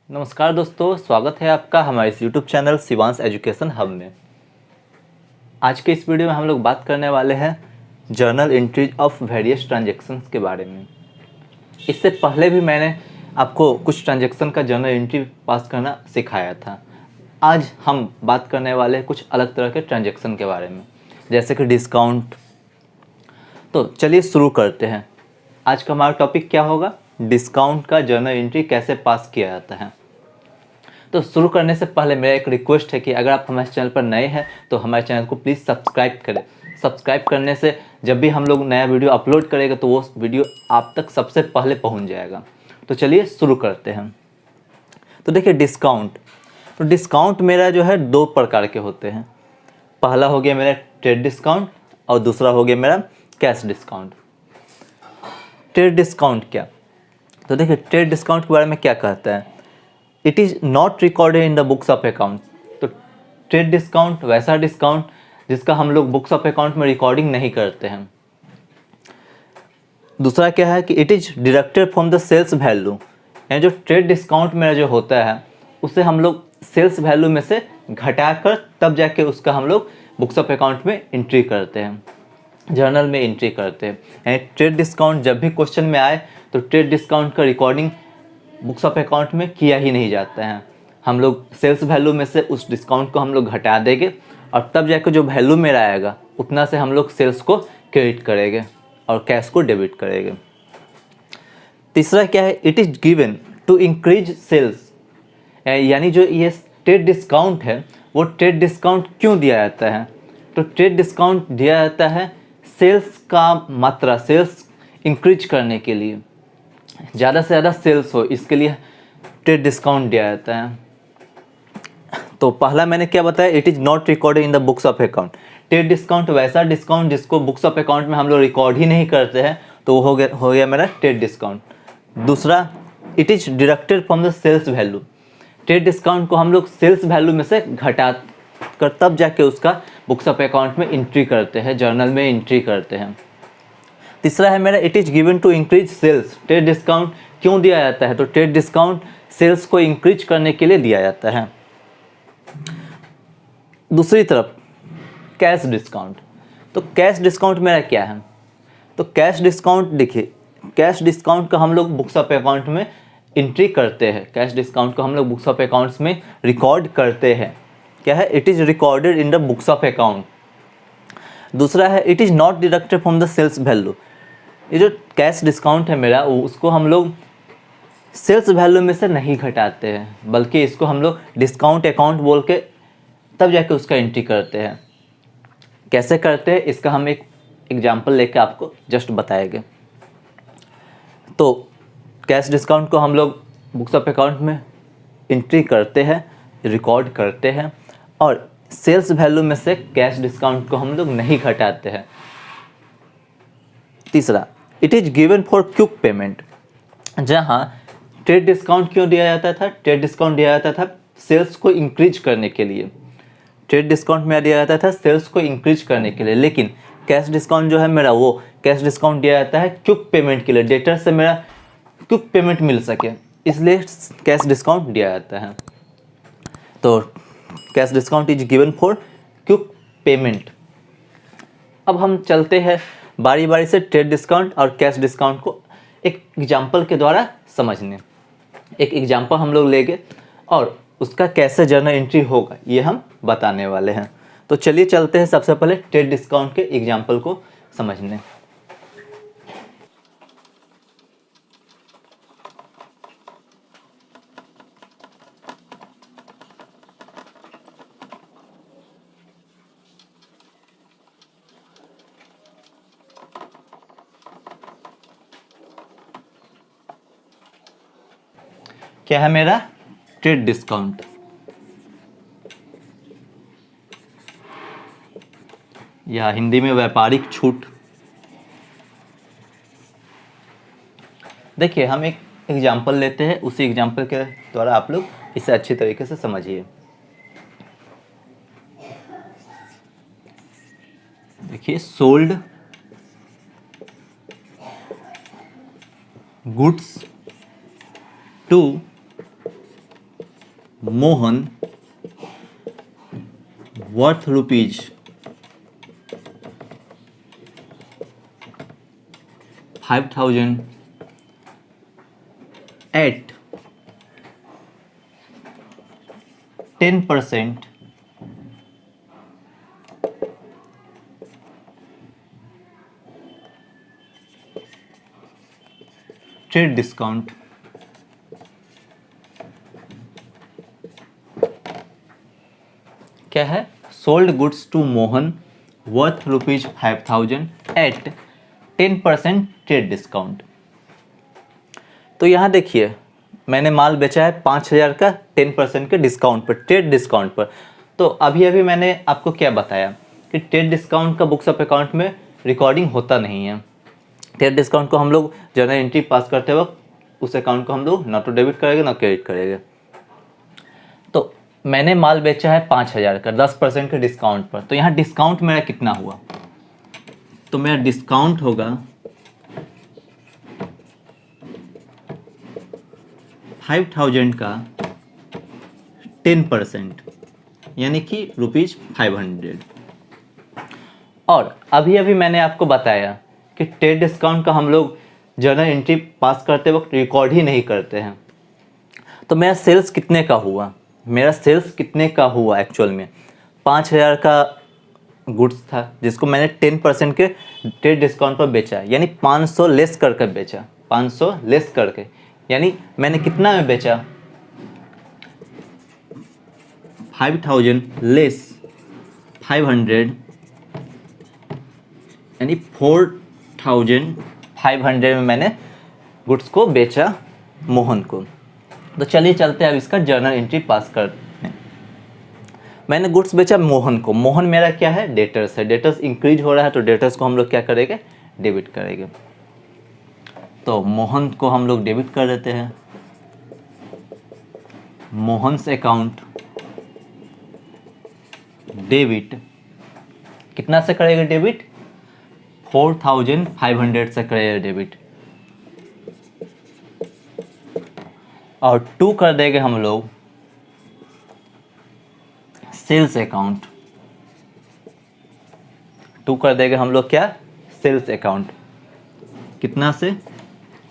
नमस्कार दोस्तों, स्वागत है आपका हमारे इस YouTube channel Shivansh education hub में। आज के इस वीडियो में हम लोग बात करने वाले हैं journal entries of various transactions के बारे में। इससे पहले भी मैंने आपको कुछ ट्रांजैक्शन का जर्नल एंट्री पास करना सिखाया था। आज हम बात करने वाले हैं कुछ अलग तरह के ट्रांजैक्शन के बारे में, जैसे कि डिस्काउंट। तो चलिए शुरू करते हैं। आज का हमारा टॉपिक क्या होगा? डिस्काउंट का जर्नल एंट्री कैसे पास किया जाता है। तो शुरू करने से पहले मेरा एक रिक्वेस्ट है कि अगर आप हमारे चैनल पर नए हैं तो हमारे चैनल को प्लीज़ सब्सक्राइब करें। सब्सक्राइब करने से जब भी हम लोग नया वीडियो अपलोड करेंगे तो वो वीडियो आप तक सबसे पहले पहुंच जाएगा। तो चलिए शुरू करते हैं। तो देखिए डिस्काउंट। तो डिस्काउंट मेरा जो है दो प्रकार के होते हैं। पहला हो गया मेरा ट्रेड डिस्काउंट और दूसरा हो गया मेरा कैश डिस्काउंट। ट्रेड डिस्काउंट क्या? तो देखिए ट्रेड डिस्काउंट के बारे में क्या कहता है, it is not recorded in the books of account. तो ट्रेड डिस्काउंट वैसा डिस्काउंट जिसका हम लोग बुक्स ऑफ अकाउंट में रिकॉर्डिंग नहीं करते हैं। दूसरा क्या है कि it is deducted from the sales value. यानी जो ट्रेड डिस्काउंट में जो होता है उसे हम लोग सेल्स वैल्यू में से घटाकर तब जाके उसका हम लोग बुक्स ऑफ अकाउंट में एंट्री करते हैं, जर्नल में एंट्री करते हैं। यानी ट्रेड डिस्काउंट जब भी क्वेश्चन में आए तो ट्रेड डिस्काउंट का रिकॉर्डिंग बुक्स ऑफ अकाउंट में किया ही नहीं जाता है। हम लोग सेल्स वैल्यू में से उस डिस्काउंट को हम लोग घटा देंगे और तब जाकर जो वैल्यू मेरा आएगा उतना से हम लोग सेल्स को क्रेडिट करेंगे और कैश को डेबिट करेंगे। तीसरा क्या है, it is given to increase sales. यानी जो ये ट्रेड डिस्काउंट है वो ट्रेड डिस्काउंट क्यों दिया जाता है? तो ट्रेड डिस्काउंट दिया जाता है सेल्स का मात्रा, सेल्स इंक्रीज करने के लिए, ज़्यादा से ज़्यादा सेल्स हो, इसके लिए ट्रेड डिस्काउंट दिया जाता है। तो पहला मैंने क्या बताया, it is not recorded in the books of account. Trade discount वैसा डिस्काउंट जिसको बुक्स ऑफ अकाउंट में हम लोग रिकॉर्ड ही नहीं करते हैं, तो वो हो गया मेरा ट्रेड डिस्काउंट। दूसरा, it is deducted from the sales value. Trade discount को हम लोग सेल्स वैल्यू में से घटा कर तब जाके उसका बुक्स ऑफ अकाउंट में एंट्री करते हैं, जर्नल में एंट्री करते हैं। तीसरा है मेरा it is given to increase sales. Trade discount क्यों दिया जाता है? तो ट्रेड डिस्काउंट सेल्स को इंक्रीज करने के लिए दिया जाता है। दूसरी तरफ कैश डिस्काउंट। तो कैश डिस्काउंट मेरा क्या है? तो कैश डिस्काउंट देखिए, कैश डिस्काउंट का हम लोग बुक्स ऑफ अकाउंट में एंट्री करते हैं, कैश डिस्काउंट को हम लोग बुक्स ऑफ अकाउंट्स में रिकॉर्ड करते हैं। क्या है? It is recorded in the books of account. दूसरा है it is not deducted from the sales value. ये जो कैश डिस्काउंट है मेरा उसको हम लोग सेल्स वैल्यू में से नहीं घटाते हैं, बल्कि इसको हम लोग डिस्काउंट अकाउंट बोल के तब जाके उसका एंट्री करते हैं। कैसे करते हैं इसका हम एक एग्जांपल लेके आपको जस्ट बताएंगे। तो कैश डिस्काउंट को हम लोग बुक्स ऑफ अकाउंट में एंट्री करते हैं, रिकॉर्ड करते हैं और सेल्स वैल्यू में से कैश डिस्काउंट को हम लोग नहीं घटाते हैं। तीसरा, it is given for quick payment. जहाँ ट्रेड डिस्काउंट क्यों दिया जाता था? ट्रेड डिस्काउंट दिया जाता था सेल्स को इंक्रीज करने के लिए। ट्रेड डिस्काउंट में दिया जाता था सेल्स को इंक्रीज करने के लिए, लेकिन कैश डिस्काउंट जो है मेरा वो कैश डिस्काउंट दिया जाता है क्विक पेमेंट के लिए, डेटर से मेरा क्विक पेमेंट मिल सके, इसलिए कैश डिस्काउंट दिया जाता है। तो cash discount is given for quick payment. अब हम चलते हैं बारी बारी से ट्रेड डिस्काउंट और कैश डिस्काउंट को एक एग्जांपल के द्वारा समझने। एक एग्जांपल हम लोग लेंगे और उसका कैसे जर्नल एंट्री होगा ये हम बताने वाले हैं। तो चलिए चलते हैं सबसे पहले ट्रेड डिस्काउंट के एग्जांपल को समझने। क्या है मेरा ट्रेड डिस्काउंट, या हिंदी में व्यापारिक छूट। देखिए हम एक एग्जांपल लेते हैं, उसी एग्जांपल के द्वारा आप लोग इसे अच्छी तरीके से समझिए। देखिए sold goods to Mohan worth rupees 5,000 at 10% trade discount. क्या है? Sold goods to Mohan worth rupees 5,000 at 10% trade discount. तो यहाँ देखिए मैंने माल बेचा है 5,000 का 10% के डिस्काउंट पर, ट्रेड डिस्काउंट पर। तो अभी अभी मैंने आपको क्या बताया कि ट्रेड डिस्काउंट का बुक्स ऑफ अकाउंट में रिकॉर्डिंग होता नहीं है। ट्रेड डिस्काउंट को हम लोग जर्नल एंट्री पास करते वक्त उस अकाउंट को हम लोग ना तो डेबिट करेंगे ना क्रेडिट करेंगे। तो मैंने माल बेचा है 5,000 का 10% के डिस्काउंट पर। तो यहाँ डिस्काउंट मेरा कितना हुआ? तो मेरा डिस्काउंट होगा 5,000 का 10%, यानी कि ₹500। और अभी अभी मैंने आपको बताया कि ट्रेड डिस्काउंट का हम लोग जर्नल एंट्री पास करते वक्त रिकॉर्ड ही नहीं करते हैं। तो मेरा सेल्स कितने का हुआ? मेरा सेल्स कितने का हुआ एक्चुअल में? 5,000 का गुड्स था जिसको मैंने 10% के ट्रेड डिस्काउंट पर बेचा, यानी 500 लेस करके बेचा, 500 लेस करके, यानी मैंने कितना में बेचा? 5,000 लेस 500, यानी 4,500 में मैंने गुड्स को बेचा मोहन को। तो चलिए चलते हैं अब इसका जर्नल एंट्री पास करते हैं। मैंने गुड्स बेचा मोहन को। मोहन मेरा क्या है? डेटर्स है। डेटर्स इंक्रीज हो रहा है तो डेटर्स को हम लोग क्या करेंगे? डेबिट करेंगे। तो मोहन को हम लोग डेबिट कर देते हैं। मोहन्स अकाउंट डेबिट, कितना से करेगा डेबिट? 4,500 से करेगा डेबिट। और 2 कर देंगे हम लोग सेल्स अकाउंट। 2 कर देंगे हम लोग क्या? Sales account. कितना से?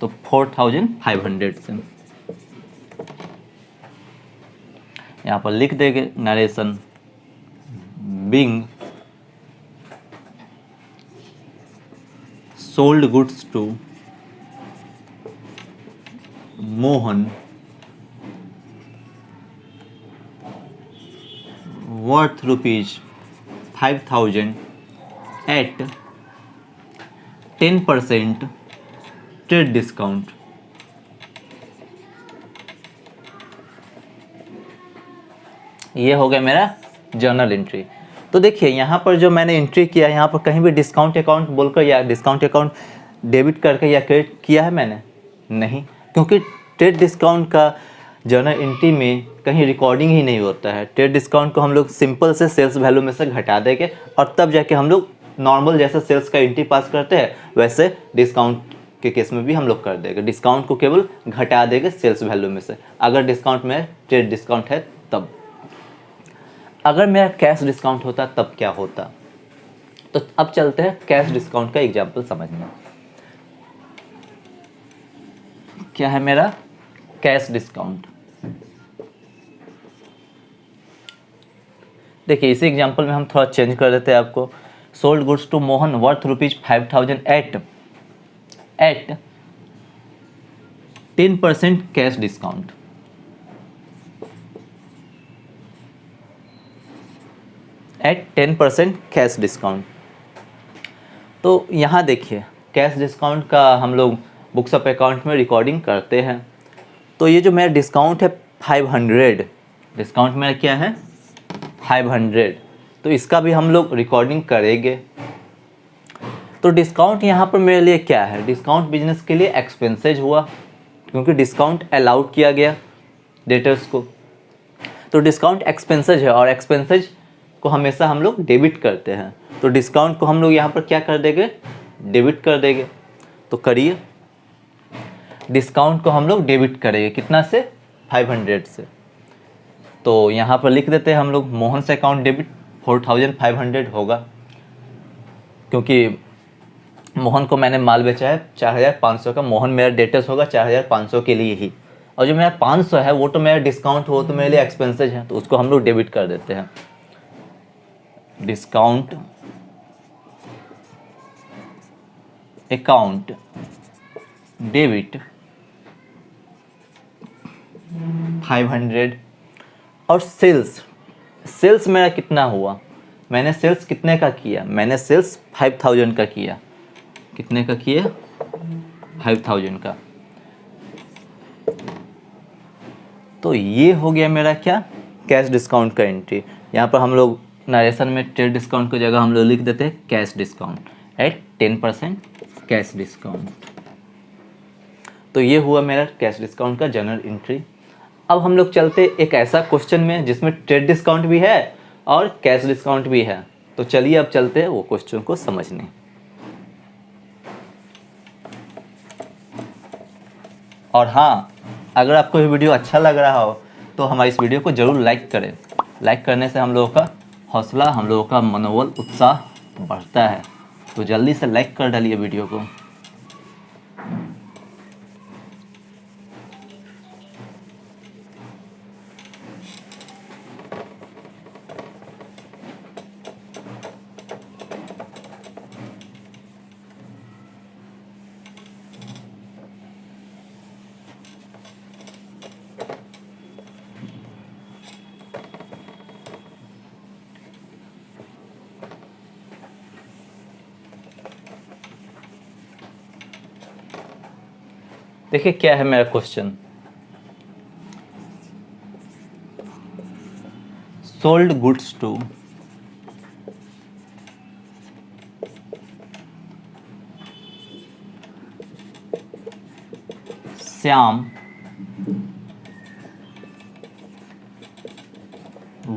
तो 4,500 से। यहाँ पर लिख देंगे narration being sold goods to Mohan worth ₹5,000 at 10% trade discount. ये हो गया मेरा जर्नल एंट्री। तो देखिए यहाँ पर जो मैंने एंट्री किया, यहाँ पर कहीं भी डिस्काउंट अकाउंट बोलकर या डिस्काउंट अकाउंट डेबिट करके या क्रेडिट किया है मैंने? नहीं, क्योंकि ट्रेड डिस्काउंट का जर्नल एंट्री में कहीं रिकॉर्डिंग ही नहीं होता है। ट्रेड डिस्काउंट को हम लोग सिंपल से सेल्स वैल्यू में से घटा देंगे और तब जाके हम लोग नॉर्मल जैसे सेल्स का एंट्री पास करते हैं वैसे डिस्काउंट के केस में भी हम लोग कर देंगे। डिस्काउंट को केवल घटा देंगे सेल्स वैल्यू में से, अगर डिस्काउंट में ट्रेड डिस्काउंट है तब। अगर मेरा कैश डिस्काउंट होता तब क्या होता? तो अब चलते हैं कैश डिस्काउंट का एग्जाम्पल समझने। क्या है मेरा कैश डिस्काउंट? देखिए इसी एग्जाम्पल में हम थोड़ा चेंज कर देते हैं आपको। Sold goods to Mohan worth ₹5,000 at 10% cash discount. At 10% cash discount. तो यहाँ देखिए कैश डिस्काउंट का हम लोग बुक्स ऑफ अकाउंट में रिकॉर्डिंग करते हैं। तो ये जो मेरा डिस्काउंट है 500, डिस्काउंट मेरा क्या है? 500। तो इसका भी हम लोग रिकॉर्डिंग करेंगे। तो डिस्काउंट यहाँ पर मेरे लिए क्या है? डिस्काउंट बिजनेस के लिए एक्सपेंसेज हुआ, क्योंकि डिस्काउंट अलाउड किया गया डेटर्स को। तो डिस्काउंट एक्सपेंसेज है और एक्सपेंसेज को हमेशा हम लोग डेबिट करते हैं। तो डिस्काउंट को हम लोग यहाँ पर क्या कर देंगे? डेबिट कर देंगे। तो करिए, डिस्काउंट को हम लोग डेबिट करेंगे। कितना से? 500 से। तो यहाँ पर लिख देते हैं हम लोग मोहन से अकाउंट डेबिट 4500 होगा, क्योंकि मोहन को मैंने माल बेचा है 4500 का, मोहन मेरा डेटर्स होगा 4500 के लिए ही, और जो मेरा 500 है वो तो मेरा डिस्काउंट हो तो मेरे लिए एक्सपेंसेज है, तो उसको हम लोग डेबिट कर देते हैं। Discount account debit 500। और सेल्स मेरा कितना हुआ, मैंने सेल्स कितने का किया, मैंने सेल्स 5000 का किया। कितने का किया? 5000 का। तो ये हो गया मेरा क्या, कैश डिस्काउंट का एंट्री। यहाँ पर हम लोग नरेशन में ट्रेड डिस्काउंट की जगह हम लोग लिख देते हैं cash discount at 10% cash discount. तो ये हुआ मेरा कैश डिस्काउंट का जनरल एंट्री। अब हम लोग चलते एक ऐसा क्वेश्चन में जिसमें ट्रेड डिस्काउंट भी है और कैश डिस्काउंट भी है। तो चलिए अब चलते हैं वो क्वेश्चन को समझने। और हाँ, अगर आपको ये वीडियो अच्छा लग रहा हो तो हमारी इस वीडियो को ज़रूर लाइक करें। लाइक करने से हम लोगों का हौसला, हम लोगों का मनोबल, उत्साह बढ़ता है। तो जल्दी से लाइक कर डालिए वीडियो को। देखिए क्या है मेरा question. Sold goods to Shyam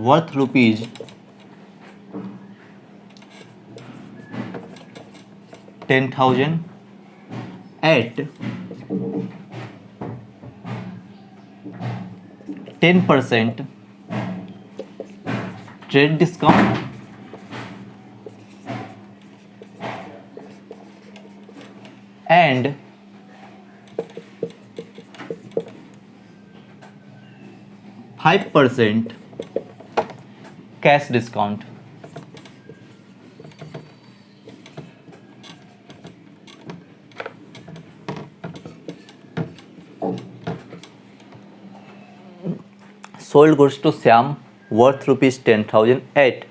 worth rupees 10,000 at 10% trade discount and 5% cash discount। sold goods to Syam worth rupees 10,000 at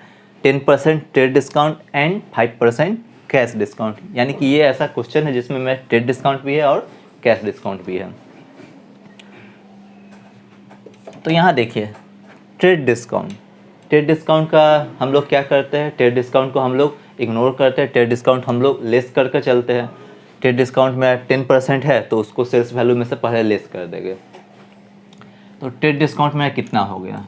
10% trade discount and 5% cash discount. यानी कि ये ऐसा क्वेश्चन है जिसमें मैं ट्रेड डिस्काउंट भी है और कैश डिस्काउंट भी है। तो यहाँ देखिए ट्रेड डिस्काउंट का हम लोग क्या करते हैं, ट्रेड डिस्काउंट को हम लोग इग्नोर करते हैं, ट्रेड डिस्काउंट हम लोग लेस करके चलते हैं। ट्रेड डिस्काउंट में 10% है तो उसको सेल्स वैल्यू में से पहले लेस कर देंगे। तो ट्रेड डिस्काउंट मेरा कितना हो गया,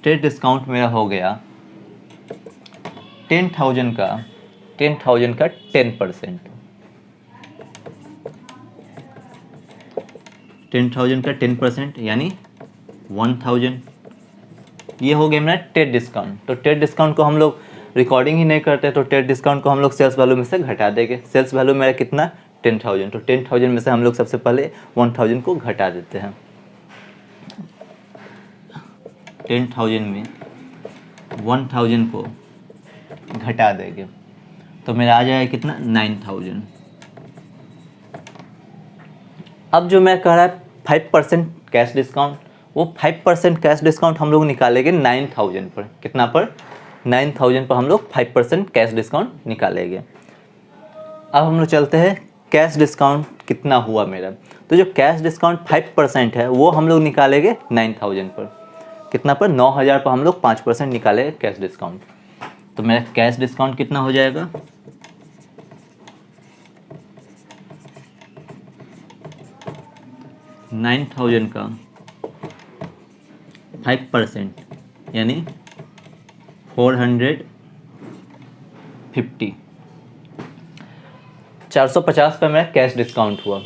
ट्रेड डिस्काउंट मेरा हो गया 10,000 का 10% 10,000 का 10% यानी 1,000। ये हो गया मेरा ट्रेड डिस्काउंट। तो ट्रेड डिस्काउंट को हम लोग रिकॉर्डिंग ही नहीं करते, तो ट्रेड डिस्काउंट को हम लोग सेल्स वैल्यू में से घटा देंगे। सेल्स वैल्यू मेरा कितना 10,000, तो 10,000 में से हम लोग सबसे पहले 1,000 को घटा देते हैं। 10,000 में 1,000 को घटा देंगे तो मेरा आ जाएगा कितना 9,000। अब जो मैं कह रहा है 5% कैश डिस्काउंट, वो 5% कैश डिस्काउंट हम लोग निकालेंगे 9,000 पर। कितना पर? 9,000 पर हम लोग 5% कैश डिस्काउंट निकालेंगे। अब हम लोग चलते हैं कैश डिस्काउंट कितना हुआ मेरा। तो जो कैश डिस्काउंट 5% है वो हम लोग निकालेंगे 9,000 पर। कितना पर? 9,000 पर हम लोग 5% निकालेंगे कैश डिस्काउंट। तो मेरा कैश डिस्काउंट कितना हो जाएगा, $9,000 का 5% यानी 450। 450 पे मेरा कैश डिस्काउंट हुआ।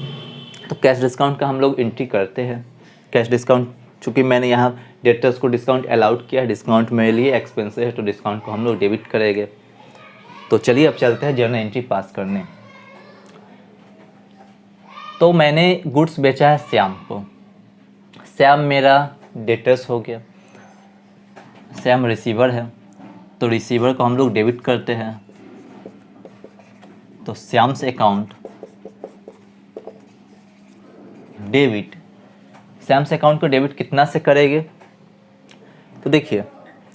तो कैश डिस्काउंट का हम लोग एंट्री करते हैं। कैश डिस्काउंट चूँकि मैंने यहाँ डेटर्स को डिस्काउंट अलाउड किया है, डिस्काउंट मेरे लिए एक्सपेंसिव है, तो डिस्काउंट को हम लोग डेबिट करेंगे। तो चलिए अब चलते हैं जर्नल एंट्री पास करने। तो मैंने गुड्स बेचा है श्याम को। श्याम मेरा डेटर्स हो गया, श्याम रिसीवर है, तो रिसीवर को हम लोग डेबिट करते हैं। तो श्याम से अकाउंट डेबिट, श्याम से अकाउंट को डेबिट कितना से करेंगे? तो देखिए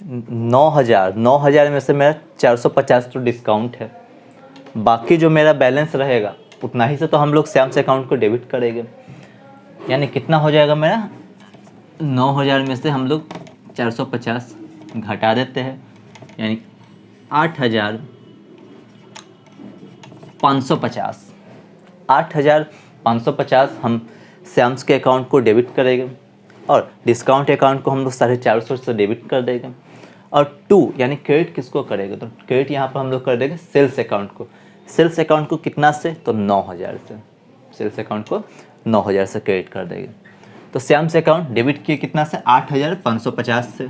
9,000 में से मेरा 450 तो डिस्काउंट है, बाकी जो मेरा बैलेंस रहेगा उतना ही से तो हम लोग श्याम से अकाउंट को डेबिट करेंगे। यानी कितना हो जाएगा मेरा? 9,000 में से हम लोग 450 घटा देते हैं, यानी 8,550। 8,550 हम श्याम्स के अकाउंट को डेबिट करेंगे और डिस्काउंट अकाउंट को हम लोग 450 से डेबिट कर देंगे। और 2 यानी क्रेडिट किसको करेंगे? तो क्रेडिट यहाँ पर हम लोग कर देंगे सेल्स अकाउंट को। सेल्स अकाउंट को कितना से? तो 9,000 से। सेल्स अकाउंट को 9,000 से क्रेडिट कर देंगे। तो श्याम से अकाउंट डेबिट किए कितना से? 8,550 से।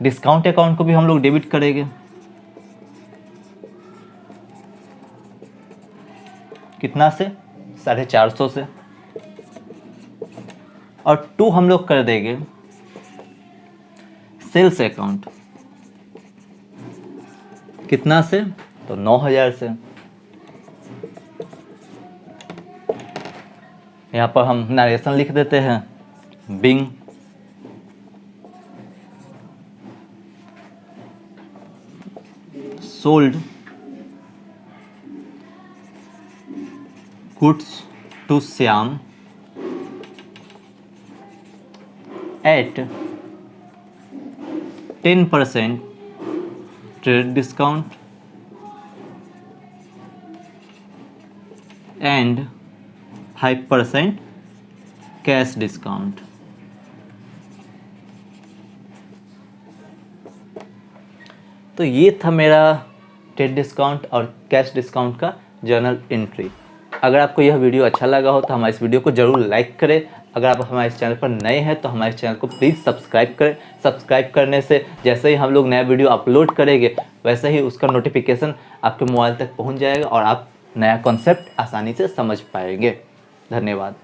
डिस्काउंट अकाउंट को भी हम लोग डेबिट करेंगे, कितना से? 450 से। और 2 हम लोग कर देंगे सेल्स अकाउंट, कितना से? तो 9,000 से। यहाँ पर हम नरेशन लिख देते हैं, being sold goods to Shyam at 10% trade discount and 5% cash discount. तो ये था मेरा ट्रेड डिस्काउंट और कैश डिस्काउंट का जर्नल एंट्री। अगर आपको यह वीडियो अच्छा लगा हो तो हमारे इस वीडियो को ज़रूर लाइक करें। अगर आप हमारे इस चैनल पर नए हैं तो हमारे चैनल को प्लीज़ सब्सक्राइब करें। सब्सक्राइब करने से जैसे ही हम लोग नया वीडियो अपलोड करेंगे वैसे ही उसका नोटिफिकेशन आपके मोबाइल तक पहुंच जाएगा और आप नया कॉन्सेप्ट आसानी से समझ पाएंगे। धन्यवाद।